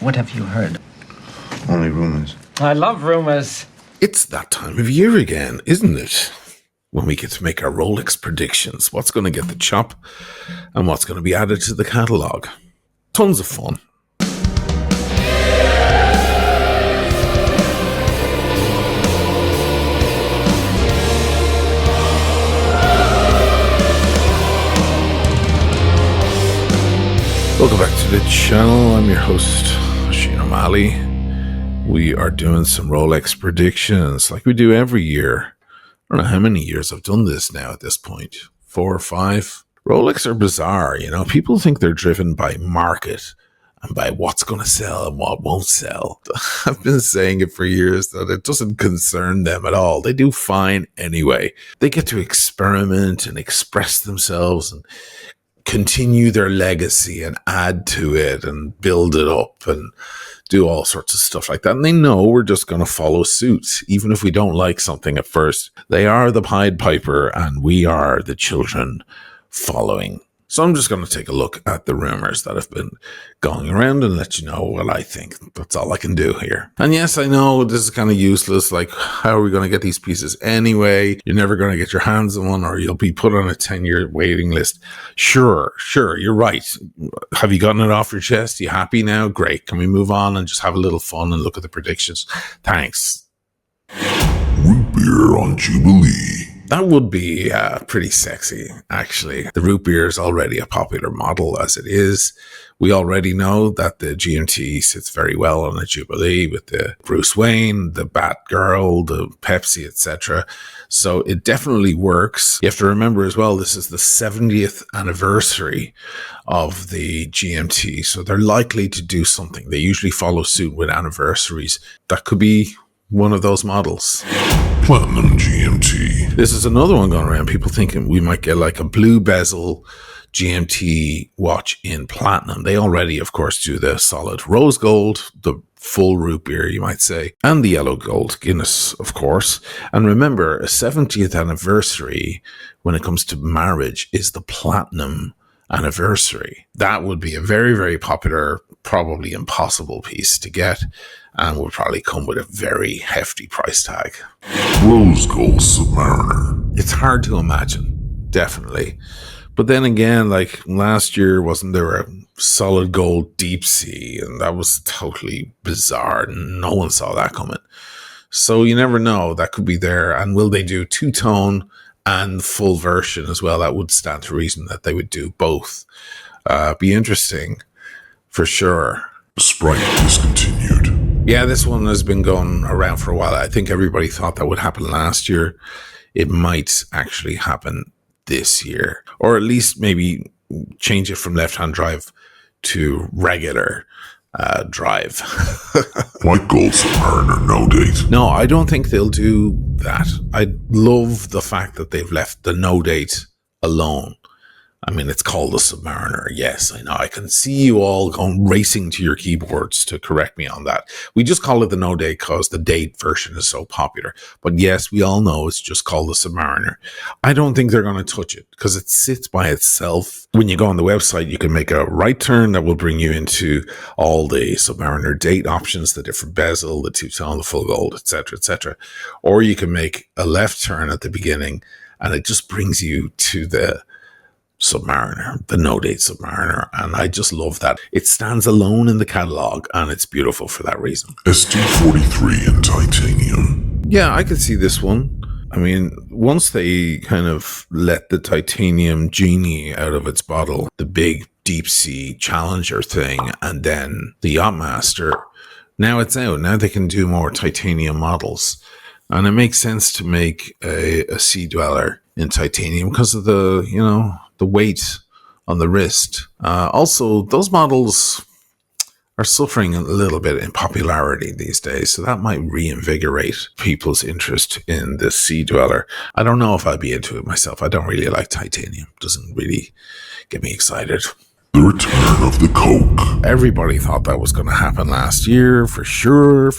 What have you heard? Only rumors. I love rumors. It's that time of year again, isn't it? When we get to make our Rolex predictions. What's going to get the chop and what's going to be added to the catalogue. Tons of fun. Welcome back to the channel. I'm your host, Oisinomalley. We are doing some Rolex predictions like we do every year. I don't know how many years I've done this now at this point. 4 or 5. Rolex are bizarre, you know. People think they're driven by market and by what's going to sell and what won't sell. I've been saying it for years that it doesn't concern them at all. They do fine anyway. They get to experiment and express themselves and continue their legacy and add to it and build it up and do all sorts of stuff like that. And they know we're just going to follow suit, even if we don't like something at first. They are the Pied Piper and we are the children following. So I'm just going to take a look at the rumors that have been going around and let you know what I think. That's all I can do here. And yes, I know this is kind of useless. Like, how are we going to get these pieces anyway? You're never going to get your hands on one or you'll be put on a 10-year waiting list. Sure, you're right. Have you gotten it off your chest? You happy now? Great. Can we move on and just have a little fun and look at the predictions? Thanks. Root beer on Jubilee. That would be pretty sexy, actually. The root beer is already a popular model as it is. We already know that the GMT sits very well on a Jubilee with the Bruce Wayne, the Batgirl, the Pepsi, etc. So it definitely works. You have to remember as well, this is the 70th anniversary of the GMT. So they're likely to do something. They usually follow suit with anniversaries. That could be one of those models. Platinum GMT. This is another one going around. People thinking we might get like a blue bezel GMT watch in platinum. They already, of course, do the solid rose gold, the full root beer, you might say, and the yellow gold Guinness, of course. And remember, a 70th anniversary when it comes to marriage is the platinum anniversary. That would be a very, very popular, probably impossible piece to get, and would probably come with a very hefty price tag. Rose Gold Submariner. It's hard to imagine, definitely. But then again, like last year, wasn't there a solid gold deep sea? And that was totally bizarre. No one saw that coming. So you never know. That could be there. And will they do two-tone and full version as well? That would stand to reason that they would do both. Be interesting for sure. Sprite discontinued. Yeah, this one has been going around for a while. I think everybody thought that would happen last year. It might actually happen this year, or at least maybe change it from left-hand drive to regular drive. White Gold Submariner, no date. No, I don't think they'll do that. I love the fact that they've left the no date alone. I mean, it's called the Submariner. Yes, I know. I can see you all going racing to your keyboards to correct me on that. We just call it the no date because the date version is so popular. But yes, we all know it's just called the Submariner. I don't think they're going to touch it because it sits by itself. When you go on the website, you can make a right turn that will bring you into all the Submariner date options, the different bezel, the two-tone, the full gold, etc., etc. Or you can make a left turn at the beginning and it just brings you to the Submariner, the no date Submariner, and I just love that. It stands alone in the catalogue and it's beautiful for that reason. ST43 in titanium. Yeah, I could see this one. I mean, once they kind of let the titanium genie out of its bottle, the big deep sea challenger thing, and then the Yachtmaster, now it's out. Now they can do more titanium models. And it makes sense to make a Sea Dweller in titanium because of the, you know, the weight on the wrist. Also, those models are suffering a little bit in popularity these days, so that might reinvigorate people's interest in the Sea Dweller. I don't know if I'd be into it myself. I don't really like titanium. It doesn't really get me excited. The return of the Coke. Everybody thought that was going to happen last year, for sure,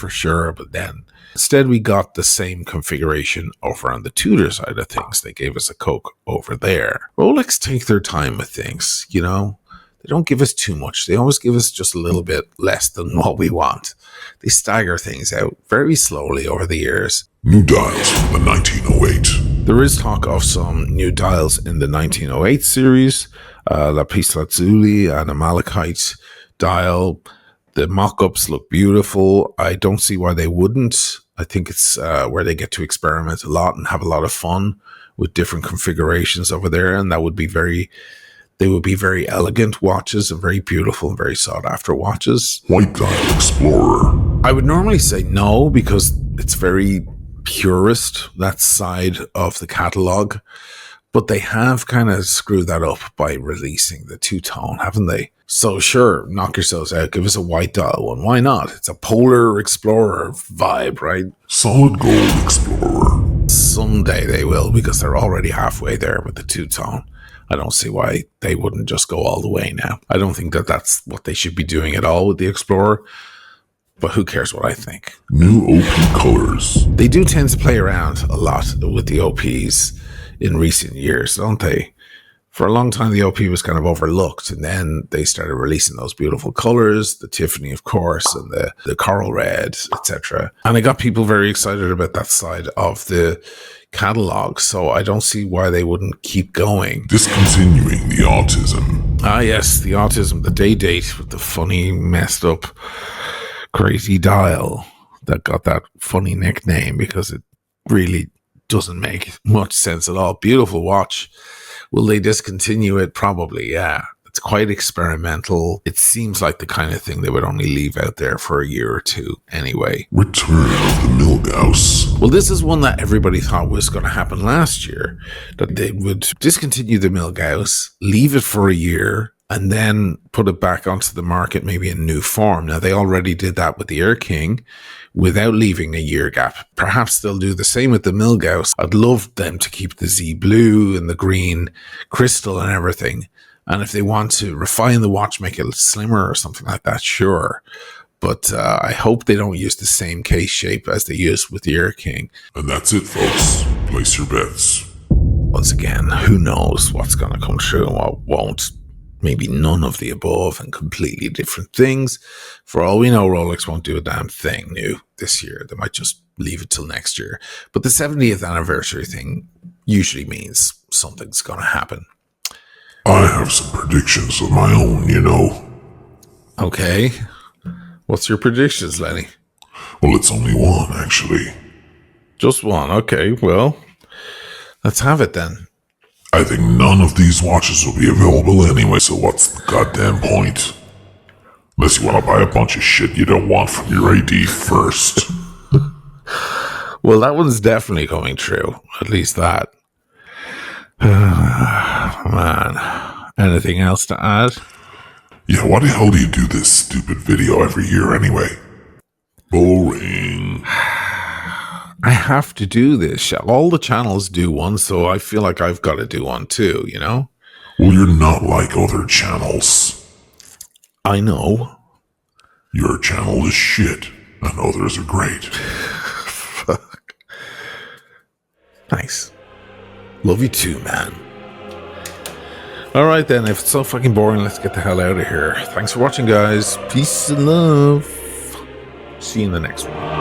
but then instead, we got the same configuration over on the Tudor side of things. They gave us a Coke over there. Rolex take their time with things, you know. they don't give us too much. They always give us just a little bit less than what we want. They stagger things out very slowly over the years. New dials from the 1908. There is talk of some new dials in the 1908 series, Lapislazuli and a malachite dial. The mock-ups look beautiful. I don't see why they wouldn't. I think it's where they get to experiment a lot and have a lot of fun with different configurations over there, and that would be they would be very elegant watches and very beautiful and very sought after watches. White dial Explorer. I would normally say no because it's very purist, that side of the catalog, but they have kind of screwed that up by releasing the two-tone, haven't they? So sure, knock yourselves out, give us a white dial one. Why not? It's a Polar Explorer vibe, right? Solid Gold Explorer. Someday they will, because they're already halfway there with the two-tone. I don't see why they wouldn't just go all the way now. I don't think that that's what they should be doing at all with the Explorer, but who cares what I think? New OP colors. They do tend to play around a lot with the OPs in recent years, don't they? For a long time, the OP was kind of overlooked, and then they started releasing those beautiful colors, the Tiffany, of course, and the coral red, etc. And it got people very excited about that side of the catalog, so I don't see why they wouldn't keep going. Discontinuing the Autism. Ah, yes, the Autism, the day date with the funny, messed up, crazy dial that got that funny nickname because it really doesn't make much sense at all. Beautiful watch. Will they discontinue it? Probably, yeah. It's quite experimental. It seems like the kind of thing they would only leave out there for a year or two anyway. Return of the Milgauss. Well, this is one that everybody thought was going to happen last year, that they would discontinue the Milgauss, leave it for a year, and then put it back onto the market maybe in new form. Now, they already did that with the Air King without leaving a year gap. Perhaps they'll do the same with the Milgauss. I'd love them to keep the Z Blue and the green crystal and everything. And if they want to refine the watch, make it slimmer or something like that, sure. But I hope they don't use the same case shape as they used with the Air King. And that's it, folks. Place your bets. Once again, who knows what's going to come true and what won't. Maybe none of the above and completely different things. For all we know, Rolex won't do a damn thing new this year. They might just leave it till next year. But the 70th anniversary thing usually means something's going to happen. I have some predictions of my own, you know. Okay. What's your predictions, Lenny? Well, it's only one, actually. Just one. Okay, well, let's have it then. I think none of these watches will be available anyway, so what's the goddamn point? Unless you want to buy a bunch of shit you don't want from your AD first. Well, that one's definitely coming true. At least that. Man. Anything else to add? Yeah, why the hell do you do this stupid video every year anyway? Boring. I have to do this. All the channels do one, so I feel like I've got to do one too, you know? Well, you're not like other channels. I know. Your channel is shit, and others are great. Fuck. Nice. Love you too, man. Alright then, if it's so fucking boring, let's get the hell out of here. Thanks for watching, guys. Peace and love. See you in the next one.